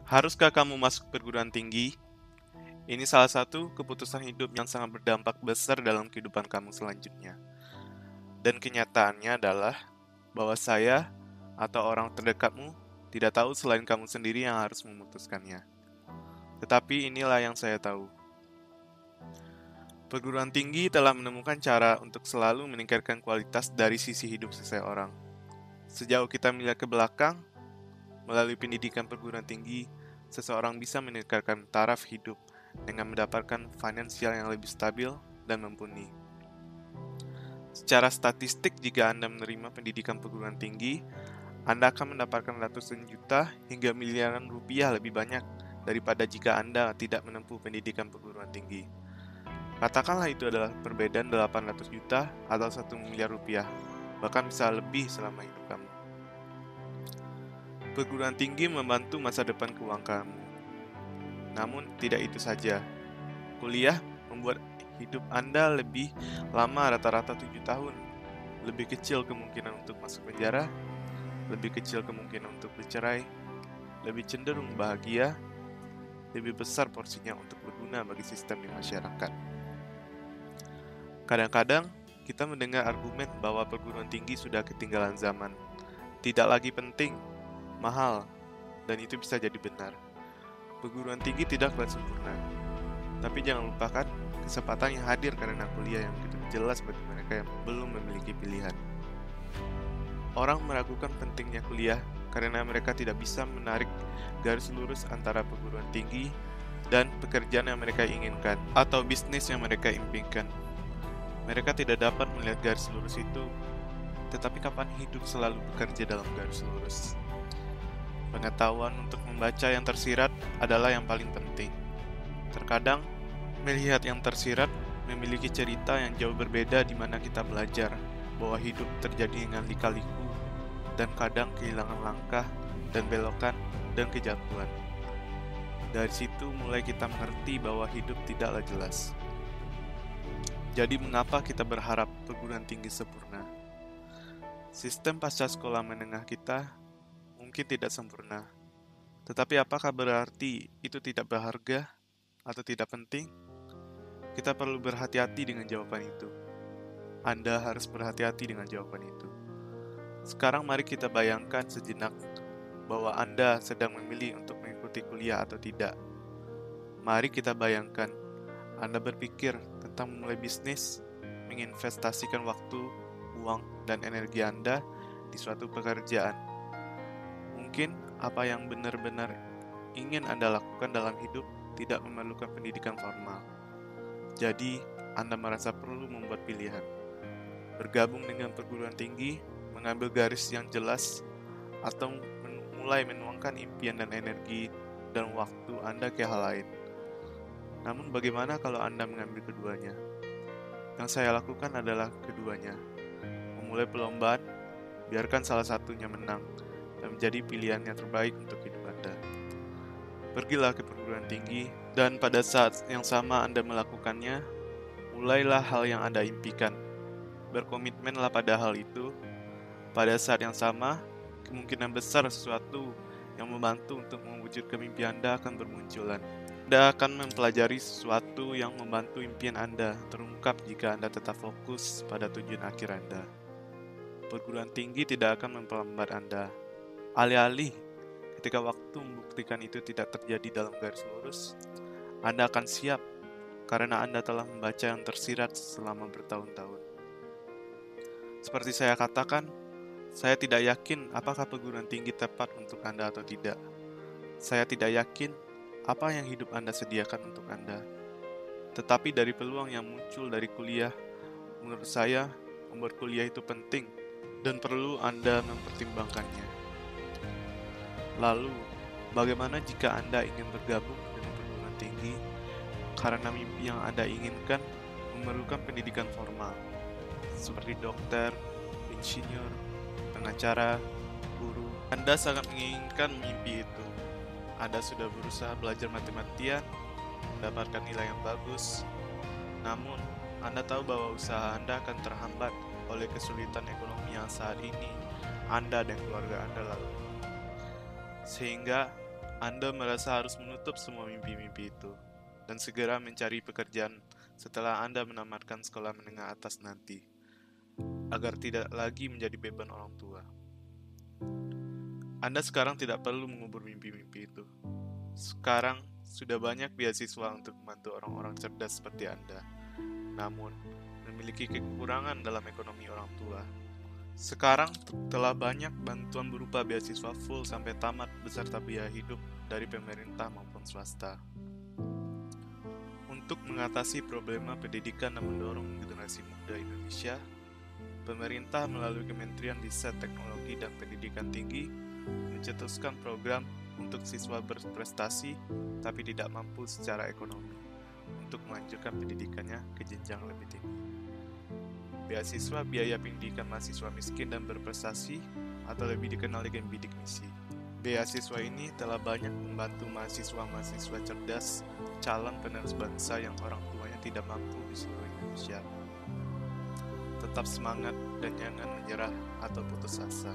Haruskah kamu masuk perguruan tinggi? Ini salah satu keputusan hidup yang sangat berdampak besar dalam kehidupan kamu selanjutnya. Dan kenyataannya adalah bahwa saya atau orang terdekatmu tidak tahu selain kamu sendiri yang harus memutuskannya. Tetapi inilah yang saya tahu. Perguruan tinggi telah menemukan cara untuk selalu meningkatkan kualitas dari sisi hidup seseorang. Sejauh kita melihat ke belakang, melalui pendidikan perguruan tinggi, seseorang bisa meningkatkan taraf hidup dengan mendapatkan finansial yang lebih stabil dan mumpuni. Secara statistik, jika Anda menerima pendidikan perguruan tinggi, Anda akan mendapatkan ratusan juta hingga miliaran rupiah lebih banyak daripada jika Anda tidak menempuh pendidikan perguruan tinggi. Katakanlah itu adalah perbedaan 800 juta atau 1 miliar rupiah, bahkan bisa lebih selama hidup kamu. Perguruan tinggi membantu masa depan keuangan kamu. Namun tidak itu saja. Kuliah membuat hidup Anda lebih lama, rata-rata 7 tahun. Lebih kecil kemungkinan untuk masuk penjara, lebih kecil kemungkinan untuk bercerai, lebih cenderung bahagia, lebih besar porsinya untuk berguna bagi sistem di masyarakat. Kadang-kadang kita mendengar argumen bahwa perguruan tinggi sudah ketinggalan zaman, tidak lagi penting, mahal, dan itu bisa jadi benar. Perguruan tinggi tidaklah sempurna, tapi jangan lupakan kesempatan yang hadir karena kuliah yang begitu jelas bagi mereka yang belum memiliki pilihan. Orang meragukan pentingnya kuliah karena mereka tidak bisa menarik garis lurus antara perguruan tinggi dan pekerjaan yang mereka inginkan atau bisnis yang mereka impikan. Mereka tidak dapat melihat garis lurus itu, tetapi kapan hidup selalu bekerja dalam garis lurus. Pengetahuan untuk membaca yang tersirat adalah yang paling penting. Terkadang, melihat yang tersirat memiliki cerita yang jauh berbeda di mana kita belajar bahwa hidup terjadi dengan lika-liku dan kadang kehilangan langkah dan belokan dan kejatuhan. Dari situ mulai kita mengerti bahwa hidup tidaklah jelas. Jadi mengapa kita berharap perguruan tinggi sempurna? Sistem pasca sekolah menengah kita mungkin tidak sempurna. Tetapi apakah berarti itu tidak berharga atau tidak penting? Kita perlu berhati-hati dengan jawaban itu. Anda harus berhati-hati dengan jawaban itu. Sekarang mari kita bayangkan sejenak bahwa Anda sedang memilih untuk mengikuti kuliah atau tidak. Mari kita bayangkan Anda berpikir tentang memulai bisnis, menginvestasikan waktu, uang, dan energi Anda di suatu pekerjaan. Mungkin apa yang benar-benar ingin Anda lakukan dalam hidup tidak memerlukan pendidikan formal. Jadi, Anda merasa perlu membuat pilihan. Bergabung dengan perguruan tinggi, mengambil garis yang jelas, atau mulai menuangkan impian dan energi dan waktu Anda ke hal lain. Namun bagaimana kalau Anda mengambil keduanya? Yang saya lakukan adalah keduanya. Memulai perlombaan, biarkan salah satunya menang, dan menjadi pilihan yang terbaik untuk hidup Anda. Pergilah ke perguruan tinggi, dan pada saat yang sama Anda melakukannya, mulailah hal yang Anda impikan. Berkomitmenlah pada hal itu. Pada saat yang sama, kemungkinan besar sesuatu yang membantu untuk mewujudkan mimpi Anda akan bermunculan. Anda akan mempelajari sesuatu yang membantu impian Anda terungkap jika Anda tetap fokus pada tujuan akhir Anda. Perguruan tinggi tidak akan memperlambat Anda. Alih-alih, ketika waktu membuktikan itu tidak terjadi dalam garis lurus, Anda akan siap karena Anda telah membaca yang tersirat selama bertahun-tahun. Seperti saya katakan, saya tidak yakin apakah perguruan tinggi tepat untuk Anda atau tidak. Saya tidak yakin apa yang hidup Anda sediakan untuk Anda. Tetapi dari peluang yang muncul dari kuliah, menurut saya, membuat kuliah itu penting dan perlu Anda mempertimbangkannya. Lalu, bagaimana jika Anda ingin bergabung dengan perguruan tinggi karena mimpi yang Anda inginkan memerlukan pendidikan formal, seperti dokter, insinyur, pengacara, guru? Anda sangat menginginkan mimpi itu. Anda sudah berusaha belajar matematian, mendapatkan nilai yang bagus. Namun, Anda tahu bahwa usaha Anda akan terhambat oleh kesulitan ekonomi yang saat ini Anda dan keluarga Anda lalui. Sehingga, Anda merasa harus menutup semua mimpi-mimpi itu dan segera mencari pekerjaan setelah Anda menamatkan sekolah menengah atas nanti, agar tidak lagi menjadi beban orang tua. Anda sekarang tidak perlu mengubur mimpi-mimpi itu. Sekarang sudah banyak beasiswa untuk membantu orang-orang cerdas seperti Anda, namun memiliki kekurangan dalam ekonomi orang tua. Sekarang telah banyak bantuan berupa beasiswa full sampai tamat beserta biaya hidup dari pemerintah maupun swasta. Untuk mengatasi problema pendidikan dan mendorong generasi muda Indonesia, pemerintah melalui Kementerian Riset Teknologi dan Pendidikan Tinggi mencetuskan program untuk siswa berprestasi tapi tidak mampu secara ekonomi untuk melanjutkan pendidikannya ke jenjang lebih tinggi. Beasiswa biaya pendidikan mahasiswa miskin dan berprestasi atau lebih dikenal dengan bidik misi. Beasiswa ini telah banyak membantu mahasiswa-mahasiswa cerdas calon penerus bangsa yang orang tuanya tidak mampu di seluruh Indonesia. Tetap semangat dan jangan menyerah atau putus asa.